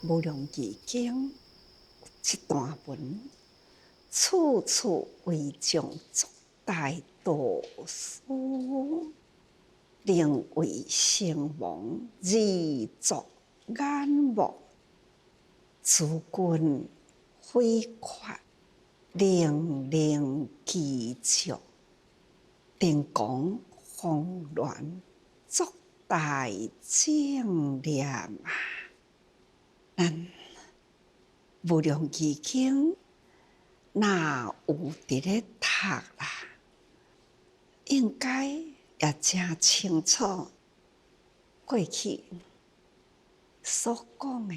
无量义经一段文，处处为众作大道师，令为圣王而作眼目，诸君挥阔，令令其足，定讲慌乱，作大正念啊！咱无量义经，若有伫咧读啦，应该也真清楚过去所讲的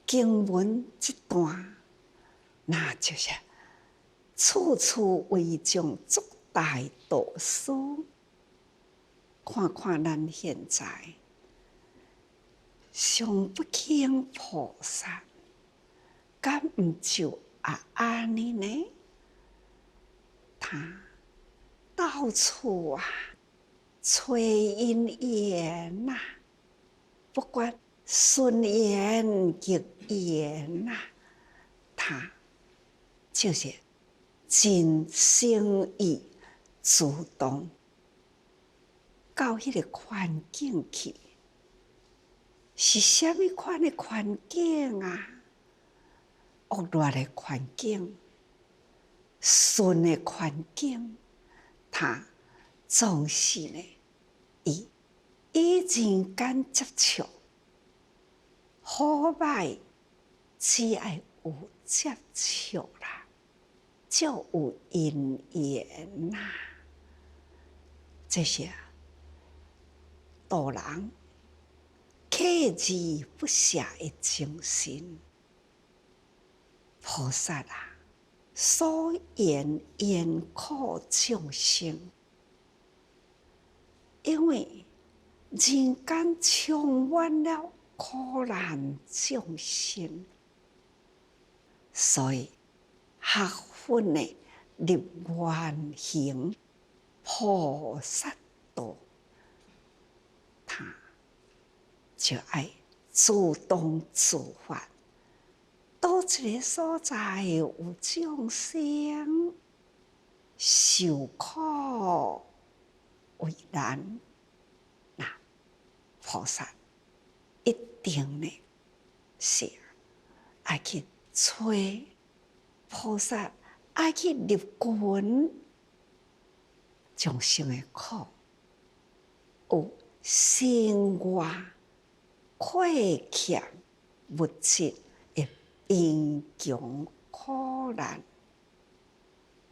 经文这段，那就是处处为众作大道师。看看咱现在上不轻菩萨，敢毋就安尼呢？他到处催因缘呐，不管顺缘逆缘呐，他就是真心意主动到迄个环境去。是虾米款的环境啊？恶劣的环境、顺的环境，他总是呢，以人间接触，好歹只要有接触啦，就有因缘呐。这些度人克制不暇的精神，菩萨啊，所言严苦众生，因为人间充满了苦难众生，所以学佛的立愿行菩萨道，他就要主动自发。倒一个所在有众生受苦为难，那菩萨一定呢是爱去催菩萨，爱去入群众生的苦，有生活缺欠物质的贫穷苦难，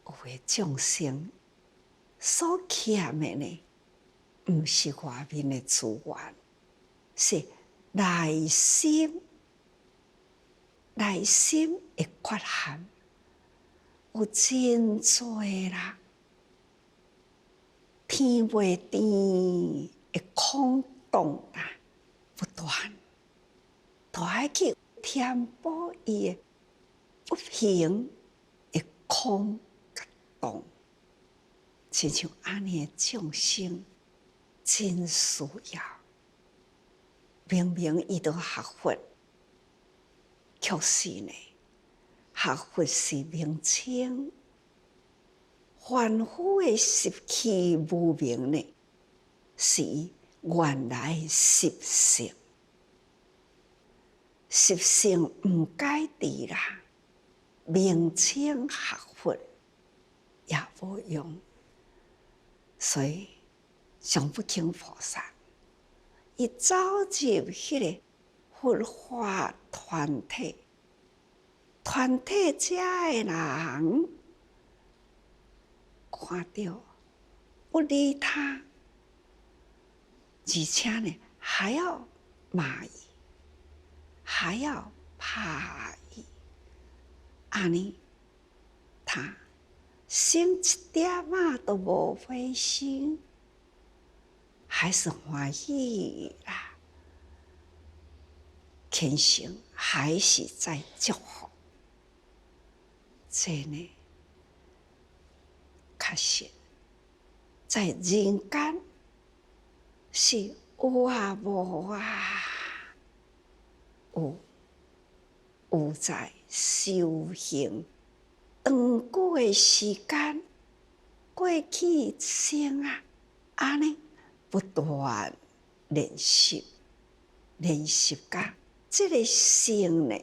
有的众生所欠的呢，毋是外面的资源，是内心的缺陷，有真多啦，天袂甜的空洞啦，不断，都爱去填补伊的不平的空洞，亲像安尼的众生，真需要。明明伊都学佛，却是呢，学佛是名称，凡夫的习气无明呢，是原来的习性。习性毋改治啦，名称学佛也无用。所以上不轻菩萨，伊走入迄个佛法团体，团体遮的人看到不理他，而且呢还要骂伊，还要怕伊，安尼他心一点都无灰心，还是欢喜啦，虔诚还是在祝福。这呢，确实在人间是有无啊。有在修行长久的时间，过去生啊，安尼不断练习，练习甲这个心呢，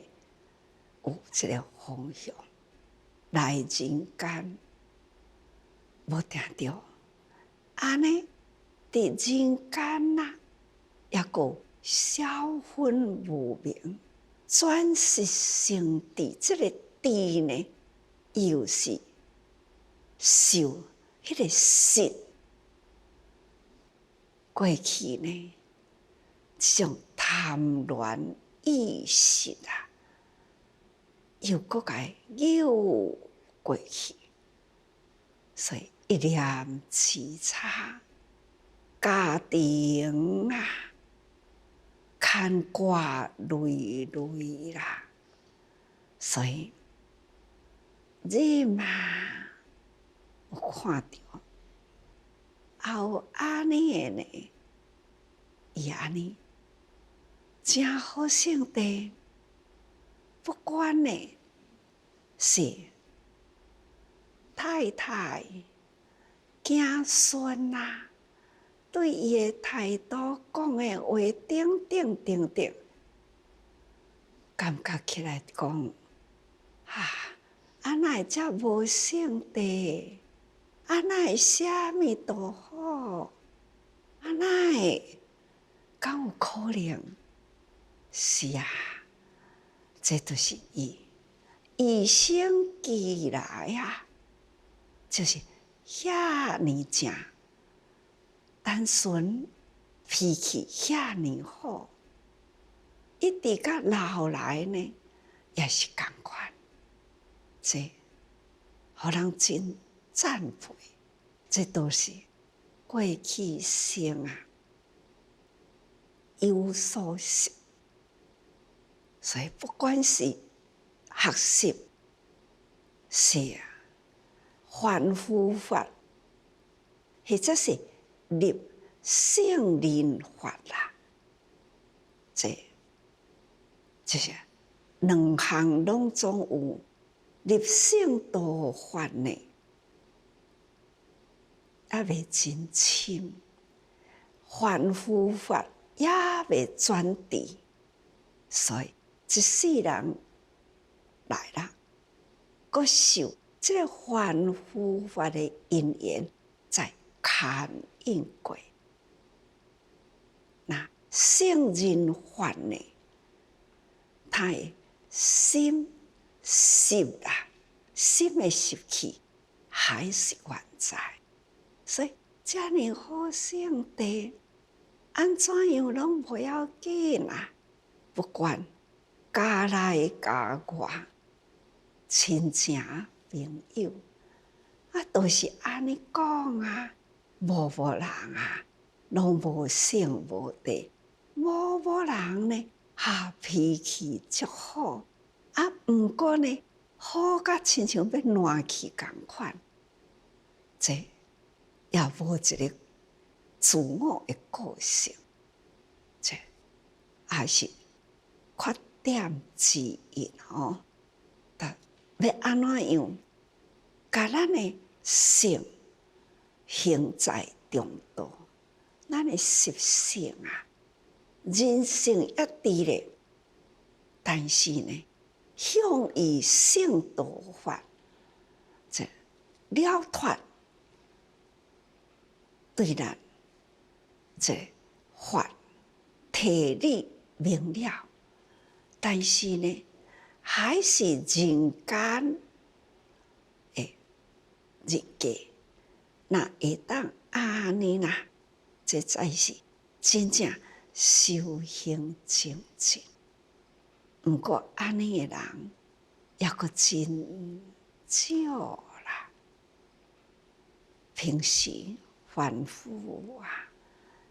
有这个方向来人间，无定着安尼伫人间呐，也个销魂无名，转世成智。这个智呢，又是受迄个识。过去呢，这种贪恋意识啊，又搁甲诱过去，所以一念之差，家庭啊，牵挂累累啦。所以你嘛有看到，也有安尼的呢，伊安尼真好性地，不管呢是太太、囝孙啊，对伊的态度、讲的话，等等，感觉起来讲，哪会遮无性地？哪会啥物都好？哪会？敢有可能？是啊，这就是与生俱来啊，就是遐尼正单纯，脾气遐尼好，一直到老来呢，也是同款。这互人真赞佩，这都是过去生啊有所识。所以不管是学习，是啊，凡夫法，或者是入圣人法啦，这就是两项拢总有入圣道法呢，也未真深，凡夫法也未转持，所以一世人来啦，阁受这个凡夫法的因缘，在牵引过。那圣人法呢？他的心习啦，心的习气还是原在，所以遮尔好性地，安怎样拢不要紧啊！不管家内家外，亲情朋友，都是安尼讲啊。无人啊，拢无性无地，无人呢，脾气足好，毋过呢，好甲亲像要烂去共款。这也无一个自我的个性，这也是缺点之一吼。要安怎样，甲咱的性行在中道，咱的习性啊，人性一致咧，但是呢，向以圣道法，这了脱对咱这法体理明了，但是呢，还是人间的日记。那会当安尼啦，这才是真正修行精进。毋过安尼的人也阁真少啦。平时凡夫啊，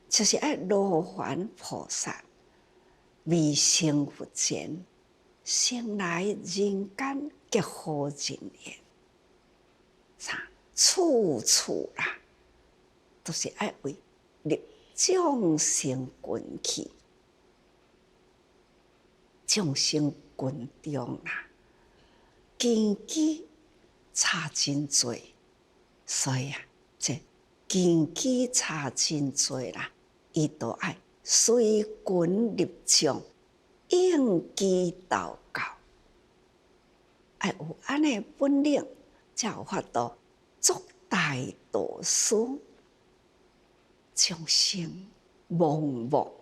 就是爱罗汉菩萨未成佛前，先来人间结好人缘。处处啦，都是爱为入众生群去，众生群中啦，根基差真多，所以啊，这根基差真多啦，伊都爱随群入众，应机祷告，爱有安尼本领，才有法度作大道事，众生盲目。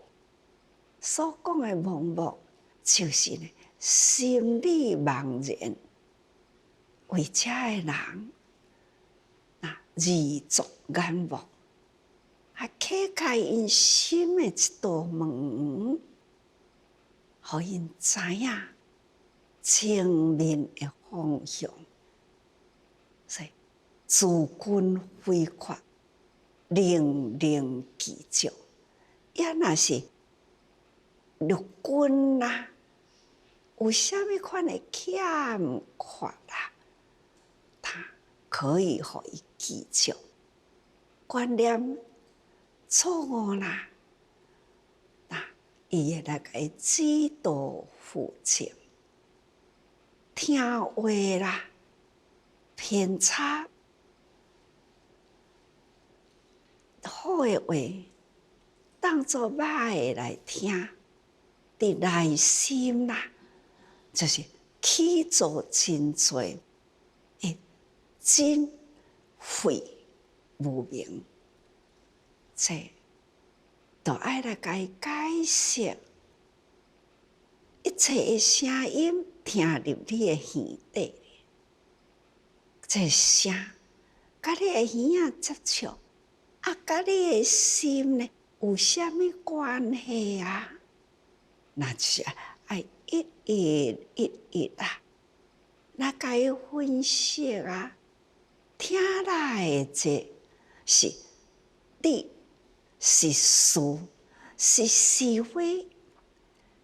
所讲的盲目，就是呢心理茫然，为遮的人，自作眼目，还敲开因心的一道门，互因知影前面的方向。所以自君非法，令令其照。也若是陆军啦，有啥物款的欠缺啦，他可以互伊记住。观念错误啦，伊会来甲伊指导负责。听话啦，偏差好的话，当作歹的来听，伫内心啦，就是起造真多的真伪无明，这都爱来甲伊解释。一切的声音听入你的耳底，这声甲你的耳仔接触，甲你的心呢有啥物关系啊？那就是爱一一啊，来甲伊分析啊，听来这是理，是事，是是非。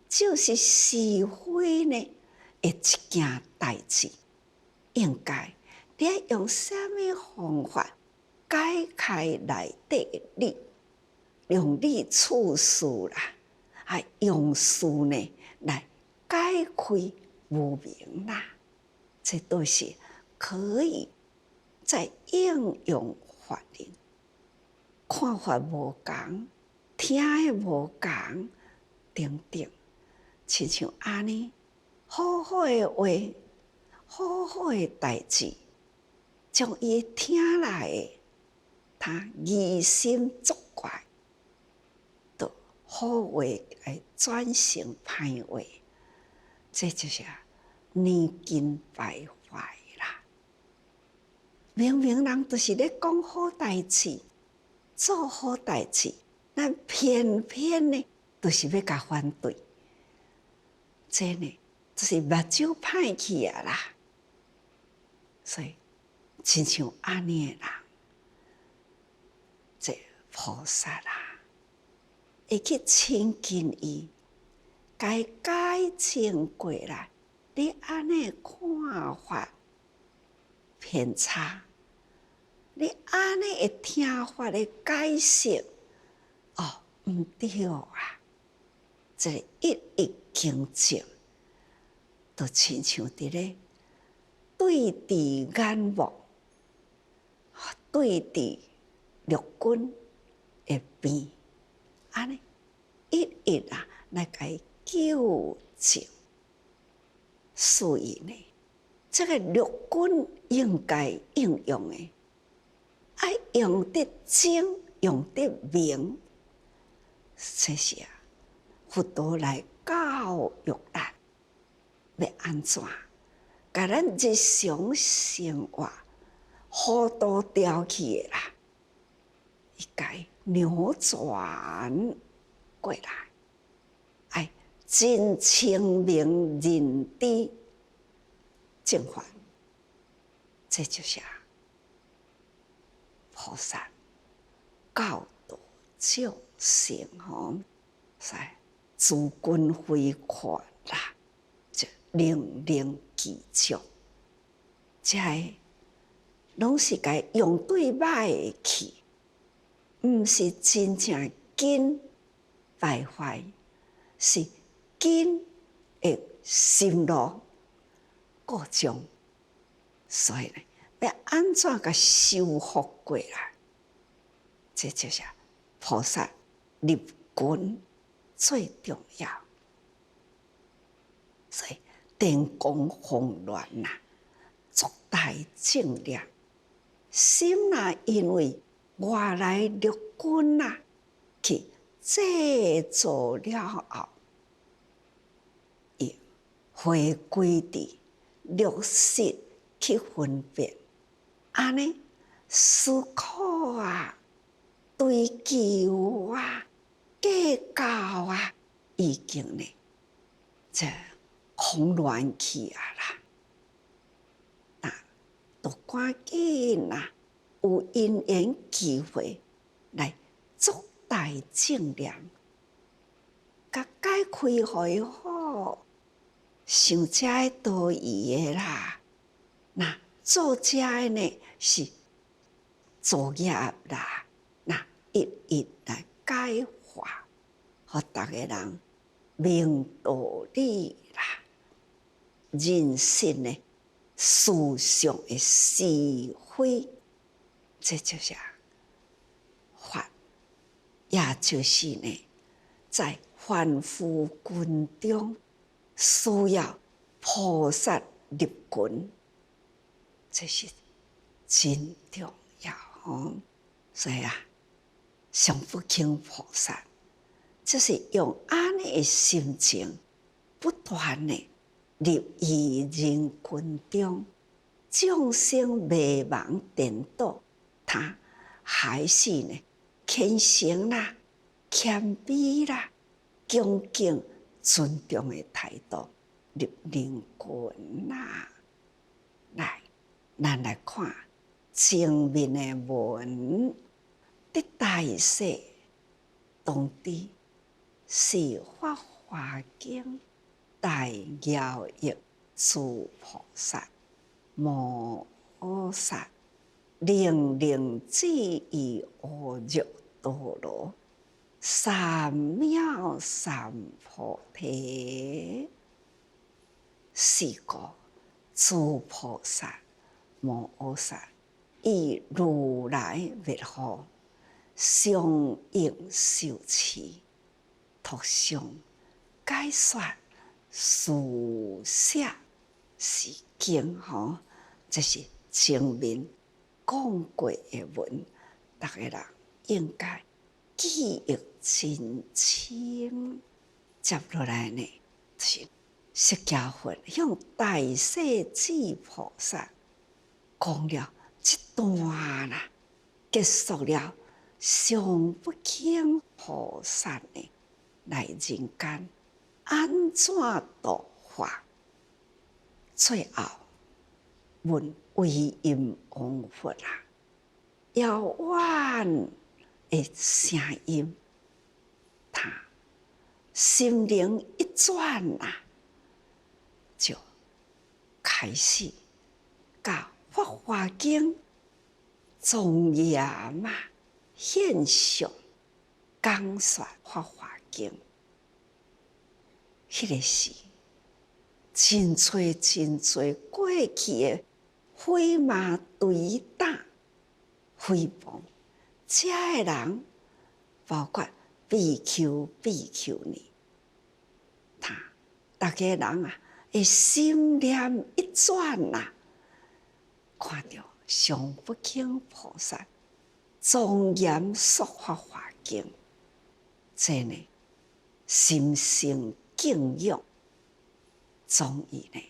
就是是非呢，一件代志，应该你要用什么方法解开内底的理，用理处事啦，用事呢来解开无明啦，这都是可以在应用法令，看法无同，听的无同，等等。亲像安尼，好好的话，好好的代志，将伊听来的，他疑心作怪，就好话来转成歹话，这就是年近败坏啦。明明人都是咧讲好代志，做好代志，但偏偏呢，都是要甲反对。这呢，就是目睭歹去啊啦，所以亲像安尼的人，这菩萨啦，会去亲近伊，该改正过来。你安尼看法偏差，你安尼的听法的解释，毋对啊！这一一经证，就亲像伫咧对峙眼目，对峙陆军的边，安尼一一啊来甲伊纠正。所以呢，这个陆军应该应用的，爱用得精，用得明，这是佛陀来教育咱，要安怎？甲咱日常生活好多调起啦，伊该扭转过来，爱真清明认知正法，这就是菩萨教导众生吼，是自君非法啦，就令令其照，这拢是该用对歹去，毋是真正根败坏，是根的心路过重，所以呢，要安怎甲修复过来？这就是菩萨入群最重要。所以电光洪乱呐，作大正念，心呐，因为外来入群呐，去制造了后，伊回归伫落实去分辨，安尼思考啊、追求啊、计较啊，已经呢，这混乱去啊啦。那都赶紧啦，有因缘机会来作大正念，甲解开互伊好，想遮个道义的啦。那做遮个呢是作业啦，那一一来解化，互逐个人明道理啦，人生呢思想的是非，这就是法，也就是呢，在凡夫群中需要菩萨入群，这是真重要哦。所以啊，上不轻菩萨，就是用安尼的心情，不断的入于人群中，众生迷茫颠倒，他还是呢虔诚啦、谦卑啦、恭敬尊重的态度入人群啦。来，咱来看前面的文，伫大势当知是法华经大饶益诸菩萨摩诃萨，令令至于阿耨多羅三藐三菩提。是故诸菩萨摩诃萨以如来滅後，相應受持，托上解說書寫是經吼，這是前面講過的文，大家人應該記憶真清。接落來呢，就是釋迦佛向大勢至菩薩講了這段啦，結束了上不輕菩薩呢來人間安怎度化，最後問唯音王佛啦，遙遠的聲音，他心靈一轉啊，就開始教法華經莊嚴嘛，現象講說法華經，迄個時真多過去的穢罵捶打誹謗，遮個人包括比丘比丘尼，他大家人啊，會心念一轉啊，看到上不輕菩薩莊嚴說法華經，這呢心生敬仰，終於呢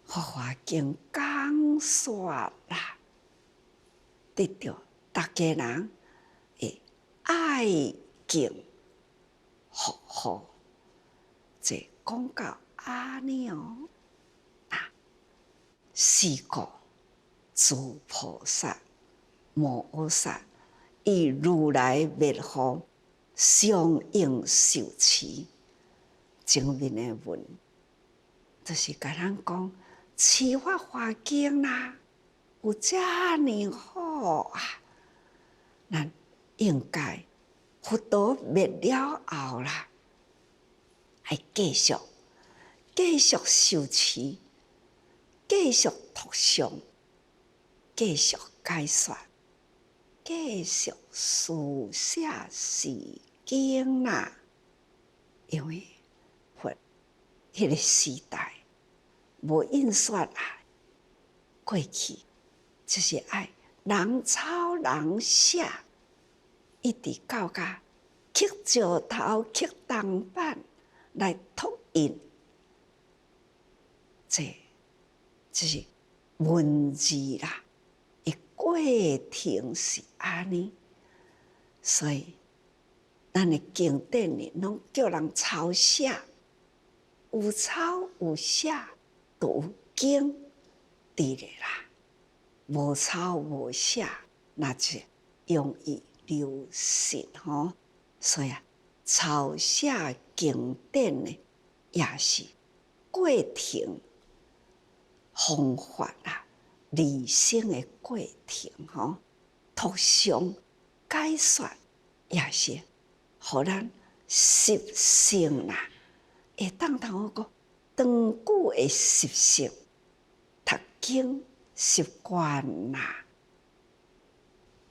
法華經講說啦，得到大家人的愛敬服務，這講到安尼哦，是故諸菩薩摩訶薩以如來滅後，相應受持。前面的文就是甲咱講持法華經啦，有遮爾好啊，咱應該佛陀滅了後啦，還繼續继续修持，继续读诵，继续解说，继续书写诗经啦。因为佛迄个时代无印刷啊，过去就是爱人抄人写，一直到甲刻石头、刻铜板来拓印。这就是文字啦，伊过程是安尼，所以咱的经典呢，拢叫人抄写，有抄有写，就有经伫咧啦；无抄无写，那就容易流失吼。所以啊，抄写经典呢，也是过程。方法啦，理性的过程吼，读诵解说也是，互咱习性啦，会当头讲长久的习性，读经习惯啦，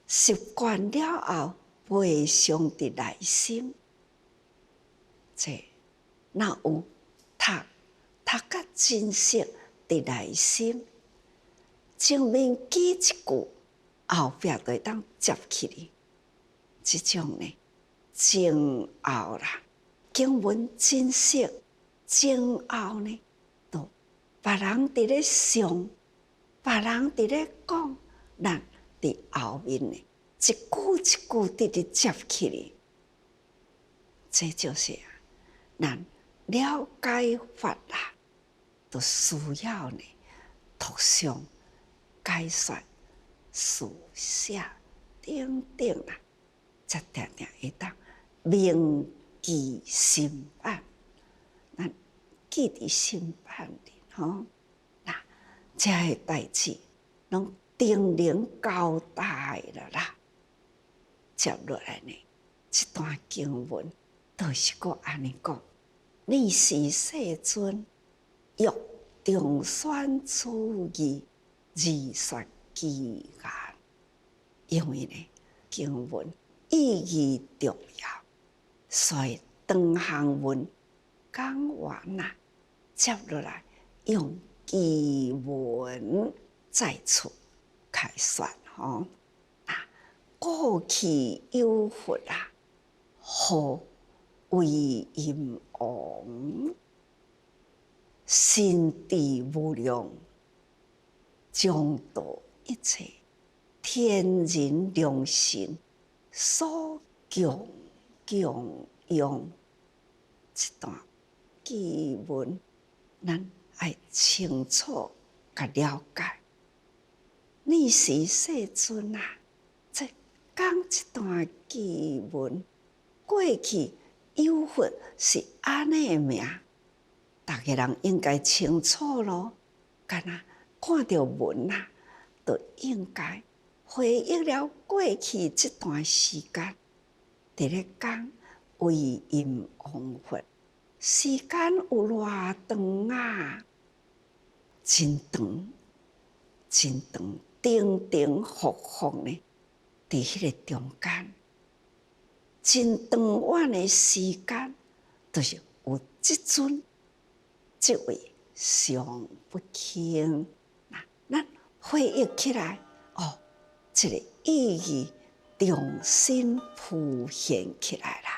习惯了后培养伫内心，这若有读甲真实。伫内心，前面记一句，后壁就会当接起哩。这种呢，前后啦，经文真实，前后呢，都别人伫咧上，别人伫咧讲，咱伫后面呢，一句一句直直接起哩。这就是咱了解法啦。都需要呢，读诵、解说、书写等等啦，才定定会当铭记心版。咱记伫心版里吼，那这个代志拢定能交代了啦。接落来呢，这段经文都是个安尼讲：你是世尊。欲中宣此义，自说其言。因为呢，经文意义重要，所以长行文讲完啦，接落来用译文再次开说吼。过去有佛啊，何为阴王？心地无量，将度一切天人良心所供供养。这段经文，咱爱清楚甲了解。你是世尊啊！这讲这段经文，过去有佛是安尼的名。大家人应该清楚咯，干那看到文啊，就应该回忆了过去这段时间，伫咧讲为因往佛，时间有偌长啊，真长，真长，定定复复呢，伫迄个中间，真长远的时间，就是有即阵。这位上不轻，咱回忆起来，这个意义重新浮现起来啦。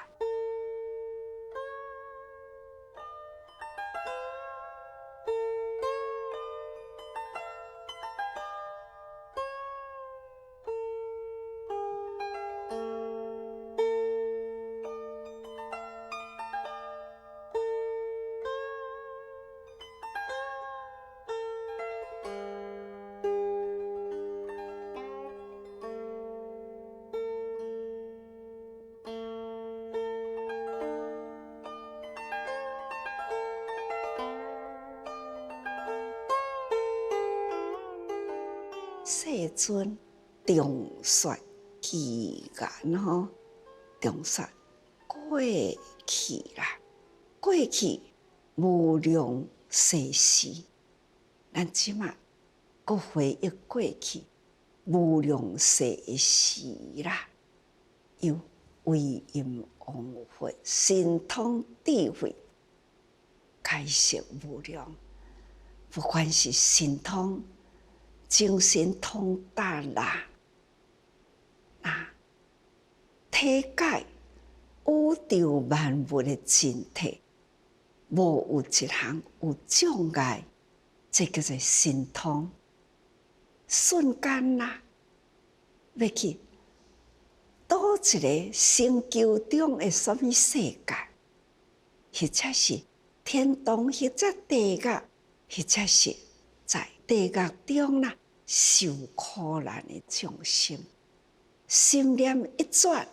世尊重说其言吼，重说过去啦，过去无量世事，咱即马搁回忆过去无量世事啦，有威严王佛，神通智慧，开示无量。不管是神通、精神通达啦，体解宇宙万物的真体，无有一项有障碍，这叫做神通。瞬间啦，要去倒一个星球中的什么世界，或者是天堂，或者地狱，或者是在地狱中啦受苦难的众生，心念一转，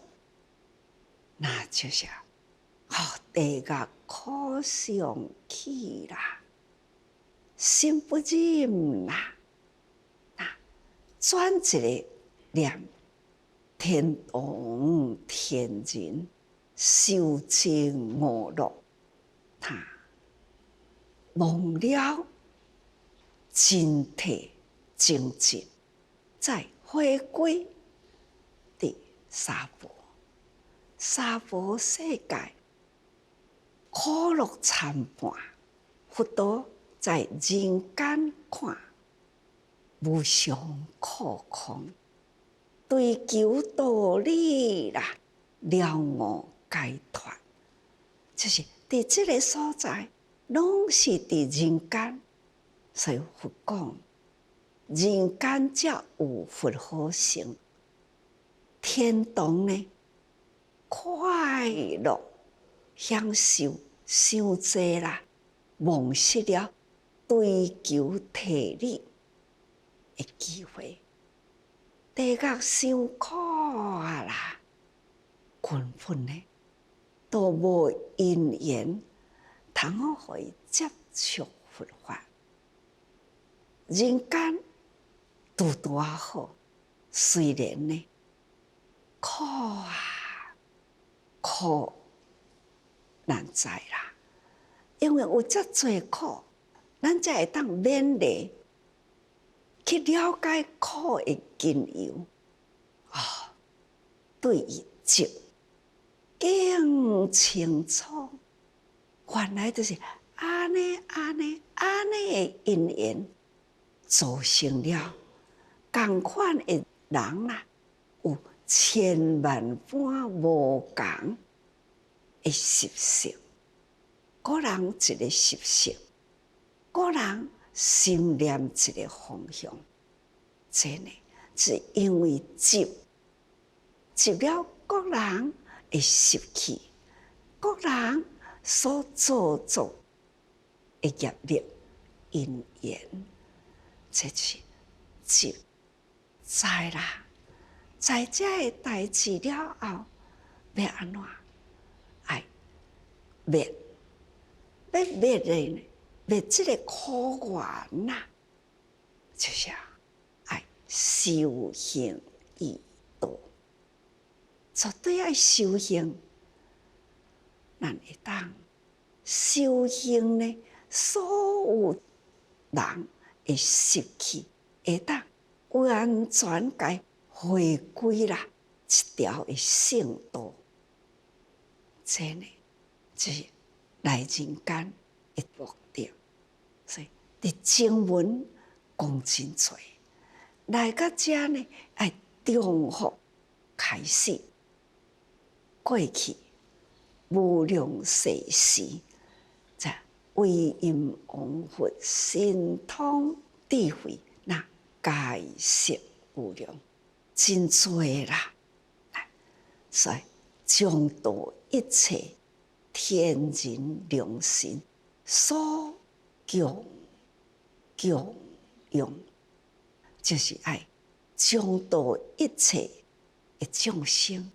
那就是地狱苦上去啦，心不忍啦，转一个念，天堂天人受尽恶乐，忘了真体精进，再回归第三宝。三宝世界苦乐参半，佛陀在人间看无常苦空，追求道理啦，了悟解脱，就是伫这个所在，拢是伫人间。所以佛讲，人间才有佛好成，天堂呢，快乐享受伤济啦，忘失了追求体力的机会。地狱伤苦啊啦，根本呢都无因缘，通好互伊接触佛法。人间拄拄啊好，虽然呢苦啊苦难知啦，因为有遮侪苦，咱才会当勉励去了解苦的根由。对伊就更清楚，原来就是安尼的因缘，造成了同款的人啦，有千万般无同的习性。个人一个习性，个人心念一个方向，这呢是因为执了各人的习气，各人所造作的业力因缘，这是执知啦。在这个代志了后，要安怎？爱灭的灭这个苦缘呐，就是爱修行义道，绝对爱修行。咱会当修行呢，所有人的习气会当完全该回归啦一条的圣道，这呢就是来人间的目的。所以伫经文讲真多，来到这呢，爱重复开始过去无量世事，在威严王佛神通智慧，那解释无量，真多啦。所以将度一切天人良心所供养，就是爱将度一切的众生，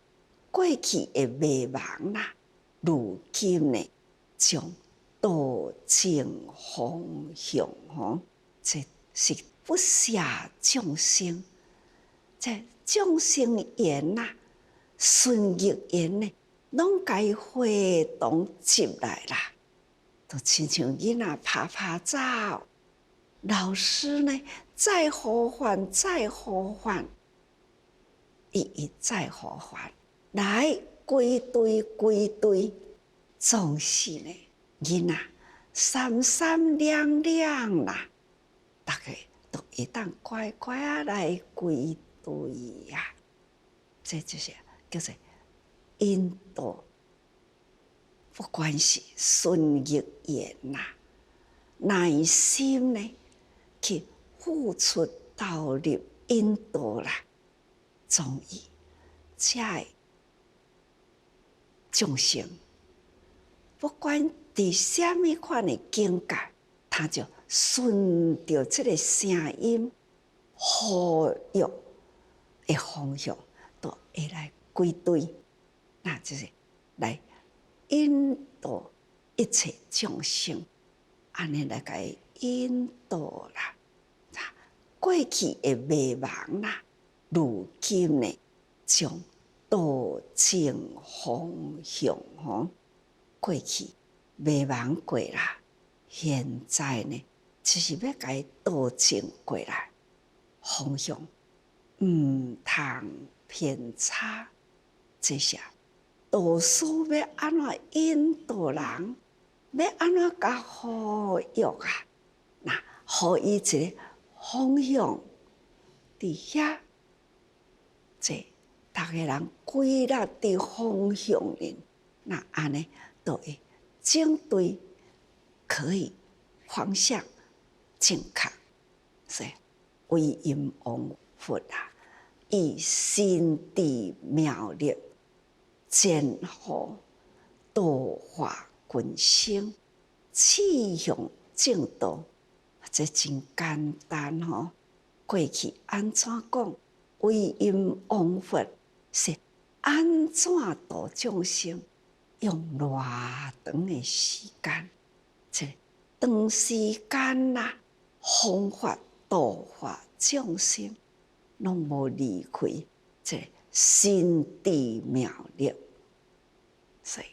过去的迷茫啦，如今呢将道正方向这是不下众生，这众生缘呐，顺逆缘呢，拢该会同接来啦。就亲像囡仔拍拍照，老师呢再呼唤，再呼唤，一再呼唤，来归队归队，总是呢囡仔闪闪亮亮啦，大家都会当乖乖啊来归队呀。这就是叫做引导。不管是顺逆缘呐，耐心呢去付出投入引导啦，终于才会众生。不管伫什么款的境界，他就顺着这个声音呼吁的方向，都会来归队，那就是来引导一切众生，安尼来甲伊引导啦。过去的迷茫啦，如今呢，将导正方向吼。过去迷茫过啦，现在呢，就是要甲伊导正过来，方向毋通偏差，这些。导师要安怎引导人？要安怎甲呼吁啊？那互伊一个方向伫遐，这逐个人归纳伫方向里，那安尼都会整对，可以方向正确。所以为因往佛啊，以心地妙力。前后度化群生，启向正道，这真简单吼。过去安怎讲？为因往佛是安怎度众生？用偌长的时间，这长时间啦，方法度化众生，拢无离开这心地妙力。所以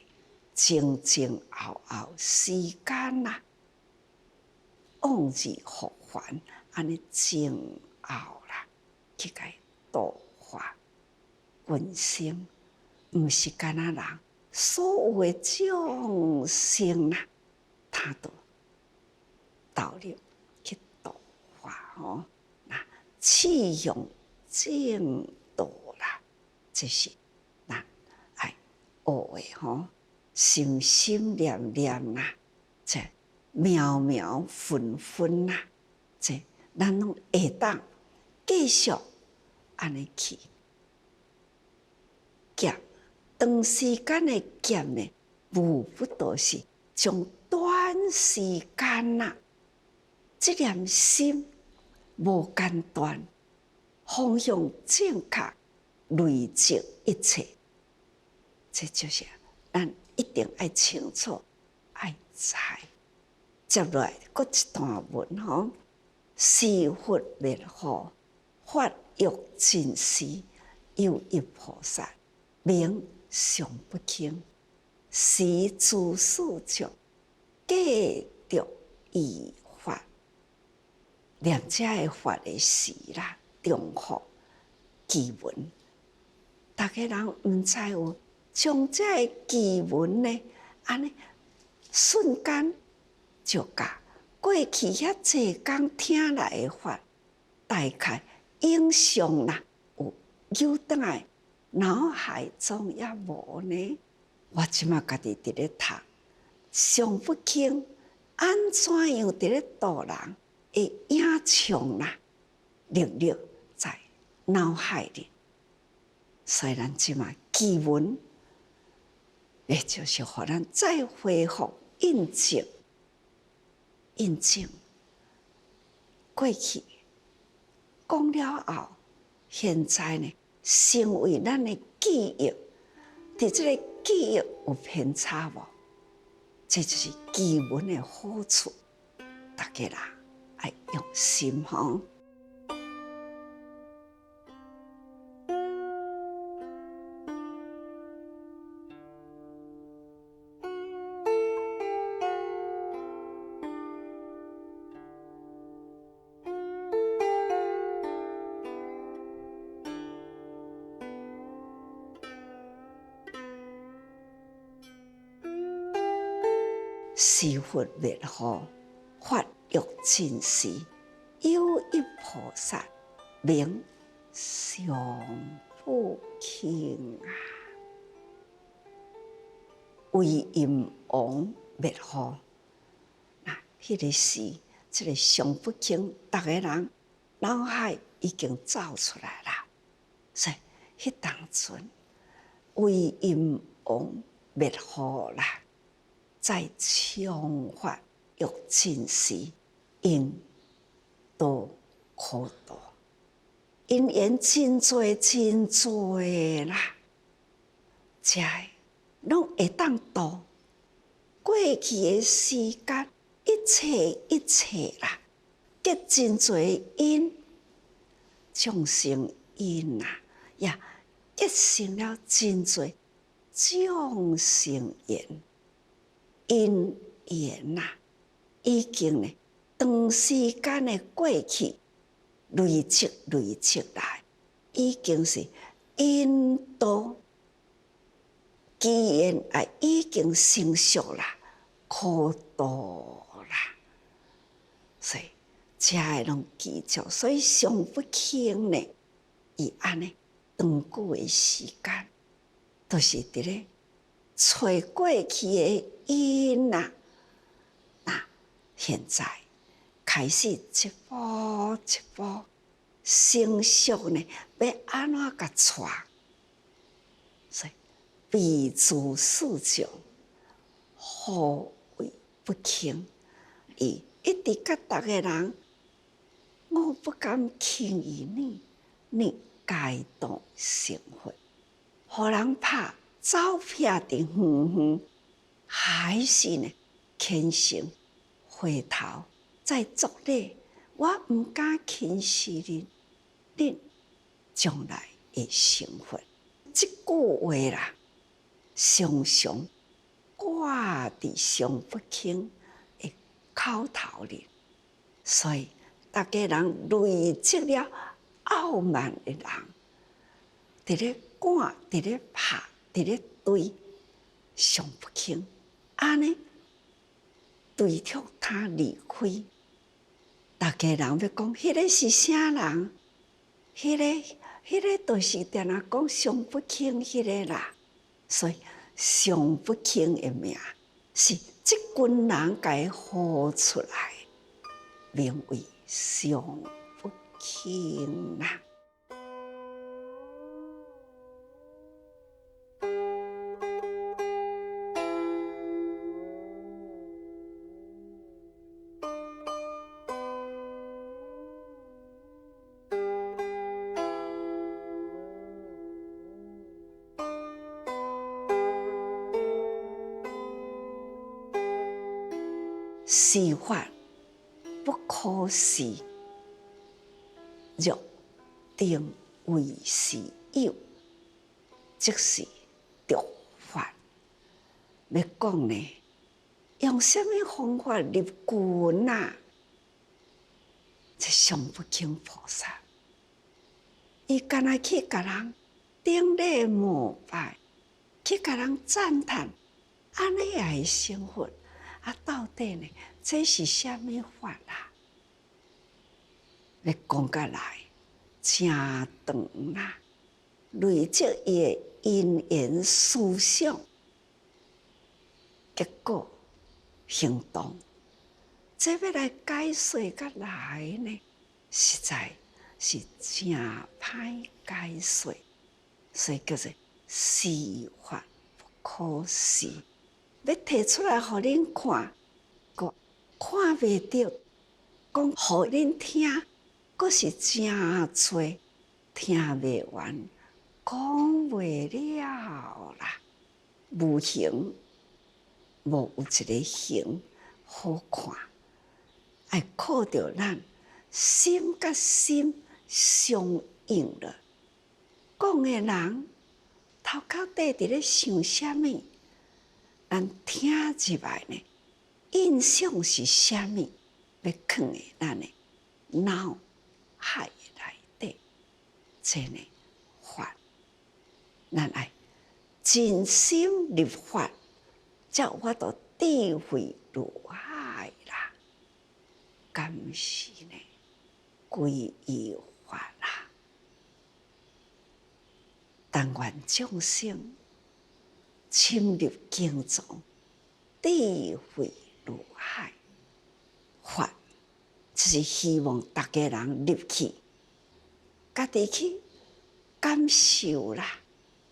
前前后后时间啦，往日复还，安尼前后啦，去甲伊度化群生，毋是干那人，所有的众生啦，他都投入去度化吼。那启向正道啦，这是咱爱学的吼，心心念念啦，这苗苗分分啦，这咱拢会当继续安尼去劫。长时间的劫呢，无不都是从短时间啦，这念心无间断，方向正确，累积一切。这就是咱一定要清楚，爱知。接落来，搁一段文吼，是佛灭后，法欲尽时，有一菩萨，名常不轻，时自世俗，计着依法。念这个法的时啦，中佛记文，大家人毋知有。将这个记文呢，安尼瞬间就甲过去遐济工听来的法，大概影像啦，有扭转来脑海中也无呢。我即马家己伫咧读，常不轻，安怎样伫咧度人的影像啦，历历在脑海里。所以咱即马记文。也就是互咱再恢复印证，印证过去讲了后，现在呢，成为咱的记忆。伫这个记忆有偏差无？这就是记文的好处。大家啦，爱用心吼。是佛灭后，法欲尽时，有一菩萨名上不轻啊！为阴王灭后，迄个时，这个上不轻，逐个人脑海已经走出来了。所以，迄当阵为阴王灭后啦，在强法欲尽时，因都可度，因缘真多真多啦，遮拢会当度过去的时间。一切啦，结真侪因，众生因啊，也结成了真侪众生缘，因缘啊，已经呢，长时间的过去，累积来，已经是因多机缘啊，已经成熟啦，可度。所以，遮个拢记住，所以上不轻呢，伊安尼长久的时间，都是伫咧找过去的因啊。现在开始一步一步成熟呢，要安怎甲带？所以彼诸四种，何为不轻？伊一直甲逐个人，我不敢轻于你，你该当成佛。互人拍走撇伫远远，还是呢虔诚回头再作礼。我毋敢轻视你，你将来会成佛。即句话啦，常常挂伫上不轻的口头里。所以，逐个人累积了傲慢的人，伫咧赶，伫咧拍，伫咧对，上不轻，安尼对着他离开，逐个人要讲，迄个是啥人？迄个就是定定讲上不轻迄个啦。所以上不轻的名，是即群人该呼出来。名为上不轻啦。是法不可思，若定为是有，即是独法。要讲呢，用什么方法入群啊？这上不轻菩萨，伊干那去甲人顶礼膜拜，去甲人赞叹，安尼也会成佛。到底呢？这是什么法啊？要讲甲来，真长啦，累积伊的因缘思想，结果行动，这要来解说甲来呢，实在是真歹解说，所以叫做是法不可思。要摕出来互恁看，阁看袂着，讲互恁听，阁是真多，听袂完，讲袂了啦。无形，无有一个形好看，爱靠着咱心甲心相应了。讲的人头壳底伫咧想啥物？咱听入来呢，印象是啥物？要藏伫咱的脑海内底，这呢法，咱爱真心入法，才有法度智慧如海啦，敢是呢？归于法啦。但愿众生深入经藏，智慧如海。法就是希望大家人入去，家己去感受啦，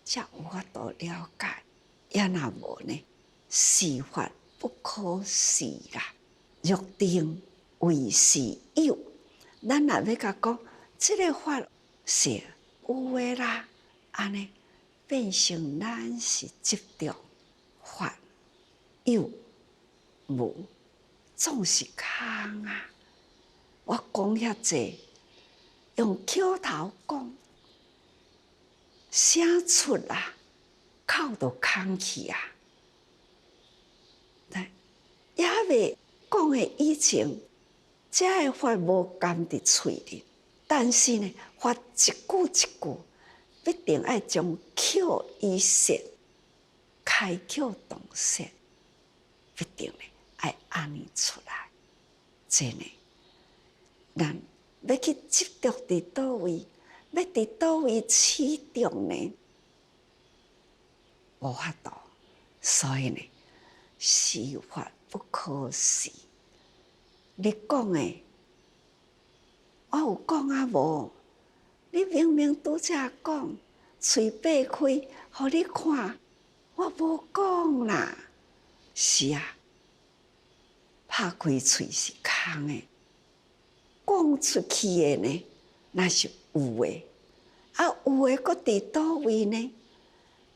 才有法度了解。也若无呢，是法不可是啦，若定为是有。咱若要甲讲，这个法是有诶啦，安尼变成咱是执着法有无，总是空啊！我讲遐济，用口头讲，声出啊，口都空去啊！也未讲诶以前，这个法无甘伫喙里，但是呢，法一句一句，必定爱将口与舌开口动舌，必定呢爱安尼出来。真诶，咱要去执着伫倒位，要伫倒位始终呢，无法度。所以呢，是法不可是。你讲诶，我有讲啊无？你明明拄则讲，嘴巴开，互你看，我无讲啦。是啊，拍开嘴是空诶，讲出去诶呢，那是有诶。啊，有诶，搁伫倒位呢？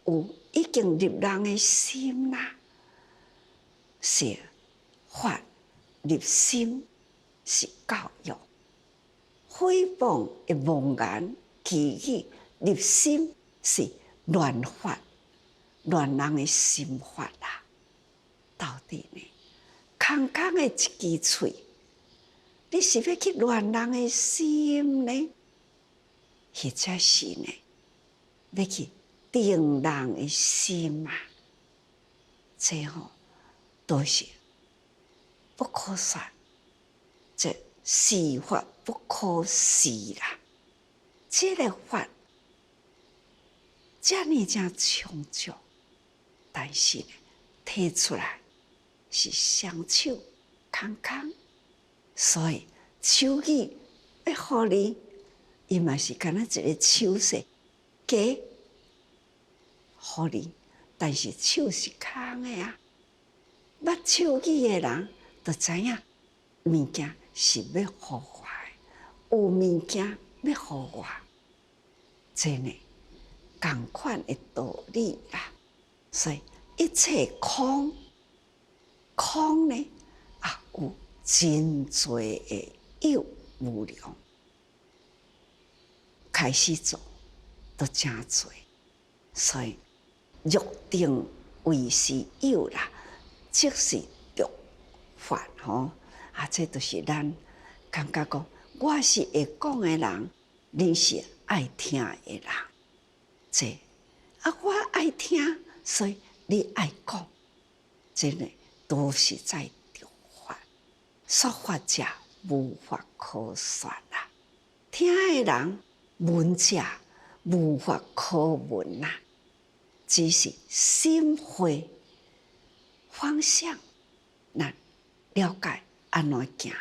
有已经入人诶心啦。是法入心是教育，诽谤的妄言绮语入心是乱法，乱人的心法啦。到底呢？空空的一支嘴，你是要去乱人的心呢，或者是呢，要去定人的心啊？这吼都是不可说，这是法不可是啦。这个法这么正充足，但是呢，提出来是双手空空，所以手语要互你，伊嘛是干那一个手势，加互你，但是手是空的啊。捌手语的人就知影，物件是要互我的，有物件要互我，真的同款的道理啦。所以一切空，空呢啊有真多的有无量，开始做都真多，所以若定为是有啦。即是着法吼，啊，这就是咱感觉讲，我是会讲的人，你是爱听的人。这啊，我爱听，所以你爱讲，真的都是在着法。说法者无法可说啦，听的人闻者无法可闻啦，只是心会。方向，咱了解安怎行，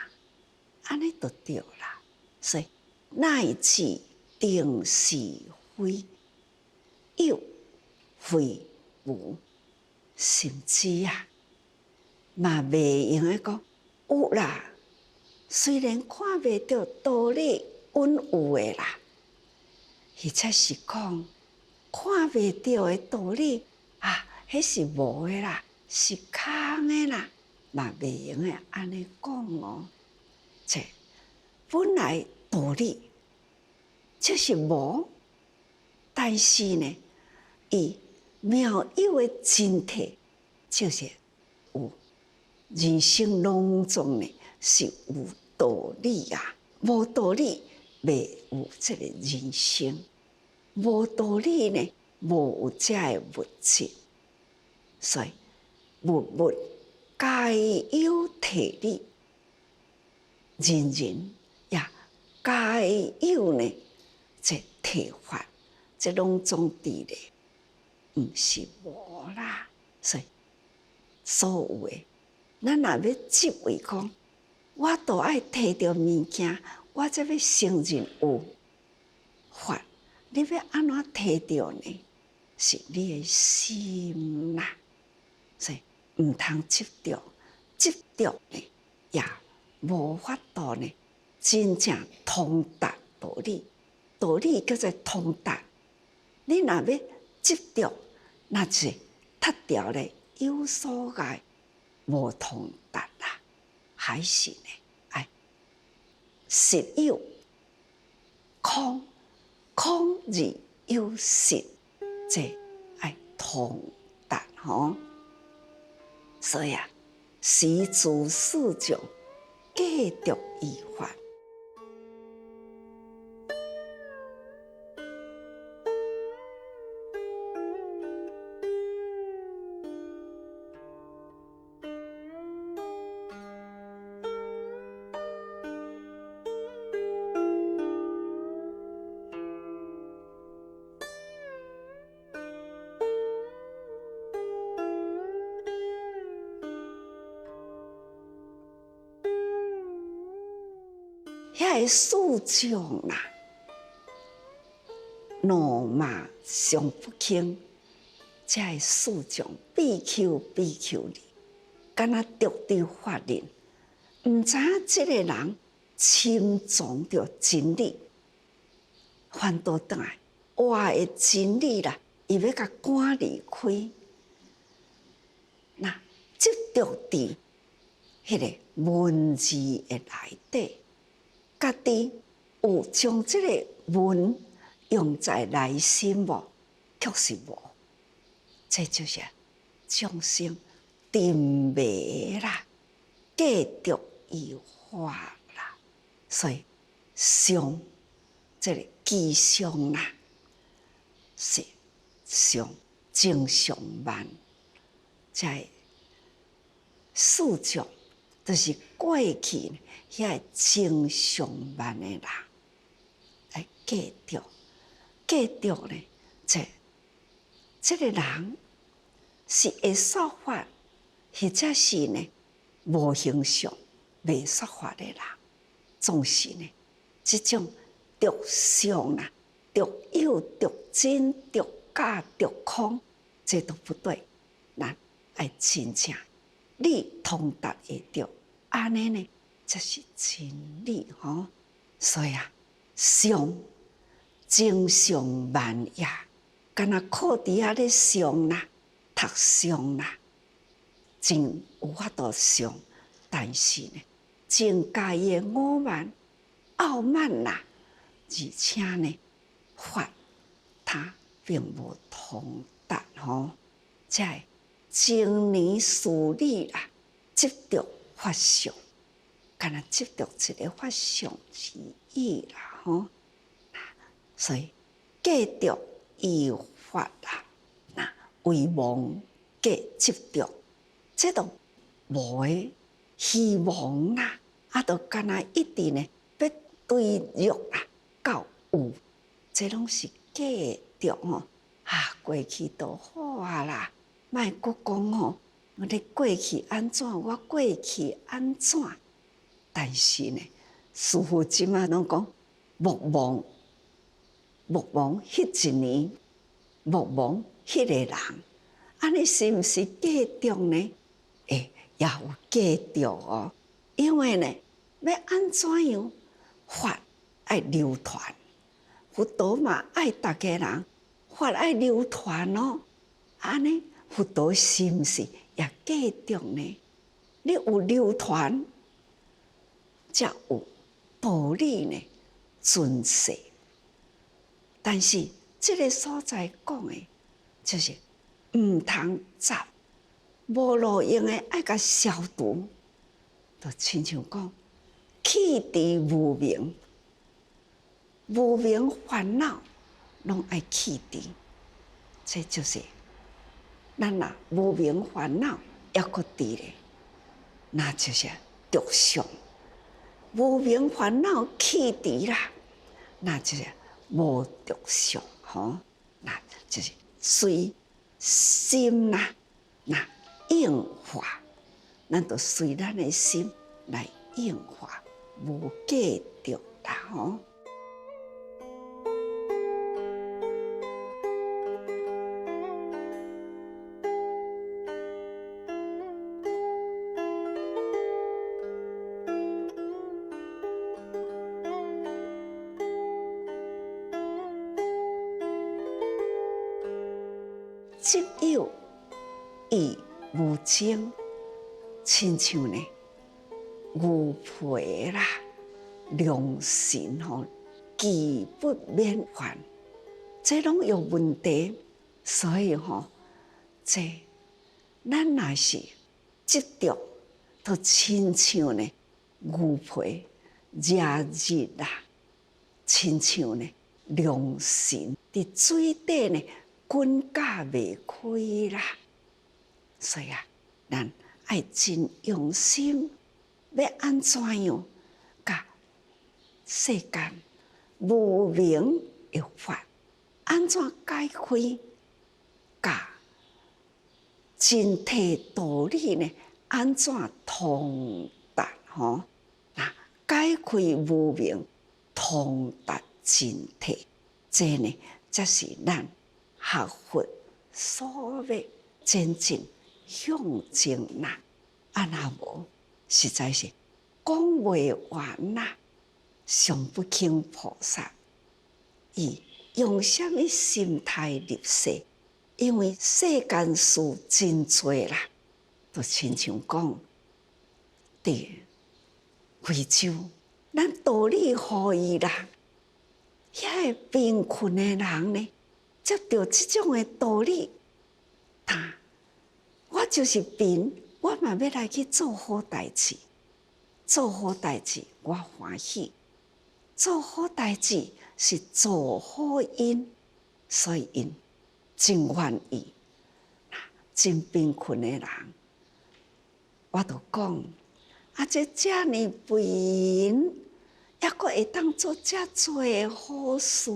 安尼就对啦。所以乃至定是非，有非无，甚至啊，嘛袂用个讲有啦。虽然看袂到道理，稳有诶啦，或者是讲看袂到诶道理啊，迄是无诶啦。是空的啦，嘛袂用诶安尼讲哦。这本来道理就是无，但是呢，伊妙有诶真谛就是有。人生当中呢是有道理啊，无道理袂有这个人生，无道理呢无有这个物质，所以。物该有体力，人人也该有呢，这体法，这拢总伫咧，毋是无啦。所有诶，咱若要执为讲，我都爱摕着物件，我才要承认有法。你要安怎摕着呢？是你诶心啦，所以毋通执着，执着呢也无法度呢，真正通达道理。道理叫做通达。你若要执着，那是脱掉咧有所碍，无通达啦。还是呢，哎，实有空，空而有实，这爱通达吼。所以啊，时诸四种，继续依法。遐个四种啦，怒骂伤不轻，这四种必求必求哩，敢若独伫法人，毋知影即个人深藏着真理，反倒转来活的真理啦，伊要甲赶离开，那执着伫迄个文字的内底。家己有将这个文用在内心无？确实无。这就是众生定迷啦，继续依法啦。所以上这个吉祥啦，是上正常慢，在四种。就是过去遐正常慢的人来继续呢，这个人是会说法，或者是呢无形象、未说法的人，总是呢这种独相啦、独有、独真、独假、独空，这都不对。咱爱真正。你通达会着，安尼呢，才是真理吼。所以啊，上正常慢也，敢若靠伫遐咧上啦，读上啦，真有法度上。但是呢，真家己的傲慢、傲慢啦，而且呢，法它并无通达吼，在。经年事理啦，执着法相，敢若执着一个法相之意啦，吼。所以继续依法啦，那为妄计执着，这都无诶希望啦，都敢若一直呢要追欲啦，到有，这拢是继续吼。过去都好啊啦。莫阁讲吼，我咧过去安怎，我过去安怎？但是呢，师父即马拢讲，莫忘迄一年，莫忘迄个人，安尼是毋是继续呢？也有继续哦，因为呢，要安怎样法爱流传，佛陀嘛爱逐个人，法爱流传哦，安尼。佛陀是毋是也继续呢？你有流传，才有道理呢存世。但是这个所在讲的，就是毋通杂，无路用的爱甲消除，就亲像讲弃除无明，无明烦恼拢爱弃除，这就是。咱若无明烦恼，抑阁伫咧，那就是着相。无明烦恼去除啦，那就是无着相吼，那就是随心啦，那应化，咱就随咱的心来应化，无计着啦吼。执有亦无争，亲像呢牛皮啦、良心吼，既不免还，这拢有问题。所以吼，这咱若是执着，都亲像呢牛皮热热啦，亲像呢良心伫水底呢。滚甲袂开啦，所以啊，咱爱真用心，要安怎样，甲世间无明的法，安怎解开？甲真谛道理呢？安怎通达？吼，那解开无明，通达真谛，这呢，才是咱。学佛所要真正向前啦，若无实在是讲袂完啦。上不轻菩萨，伊用什么心态入世？因为世间事真多啦，就亲像讲，伫非洲，咱道理互伊啦，遐个贫困的人呢？接到这种的道理，我就是贫，我嘛要来去做好代志。做好代志，我欢喜。做好代志是做好因，所以因真愿意。真贫困的人，我就讲，这遮尼贫，还阁会当做遮多好事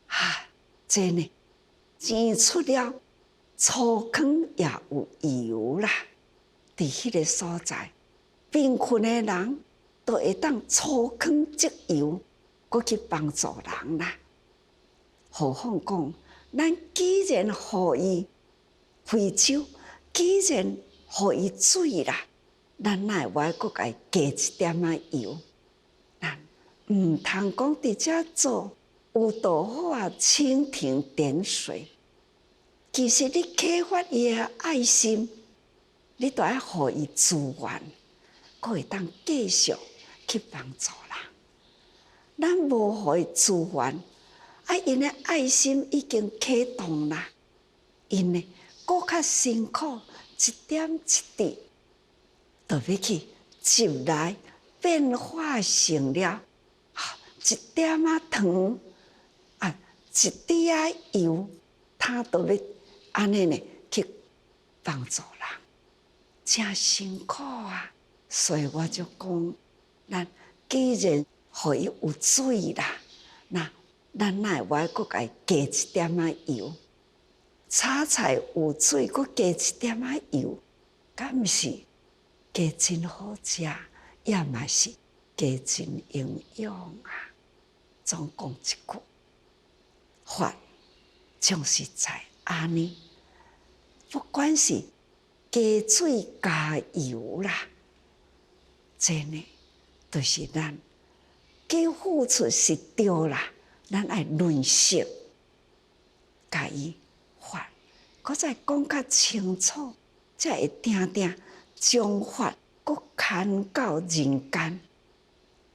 啊！这呢，钱出了，粗坑也有油啦。伫迄个所在，贫困的人都会当粗坑积油，搁去帮助人啦。何况讲，咱既然互伊非洲，既然互伊水啦，咱哪会我搁家加一点仔油？咱毋通讲伫遮做。有道好啊，蜻蜓点水。其实你启发伊的爱心，你都要互伊资源，可会当继续去帮助人。咱无互伊资源，因的爱心已经启动啦，因呢搁较辛苦，一点一滴，就要去集来变化成了一点仔糖。一滴仔油，他都要安尼呢去帮助人，真辛苦啊！所以我就讲，咱既然互伊有水啦，那咱哪会搁家加一点仔油？炒菜有水，搁加一点仔油，敢毋是加真好食，也嘛是加真营养啊！总讲一句。法就是在安尼，不管是加水加油啦，这呢，就是咱加付出是对啦，咱爱润色，甲伊法，搁再讲较清楚，才会定定将法搁牵到人间。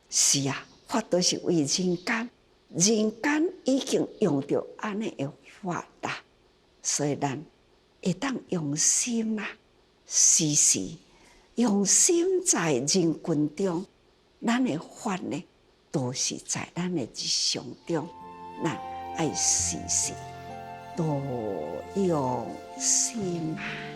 是啊，法都是为人间。人间已经用着安尼的法啦，所以咱会当用心啦，时时用心在人群中，咱的法呢，都是在咱的日常中，咱爱时时多用心啊。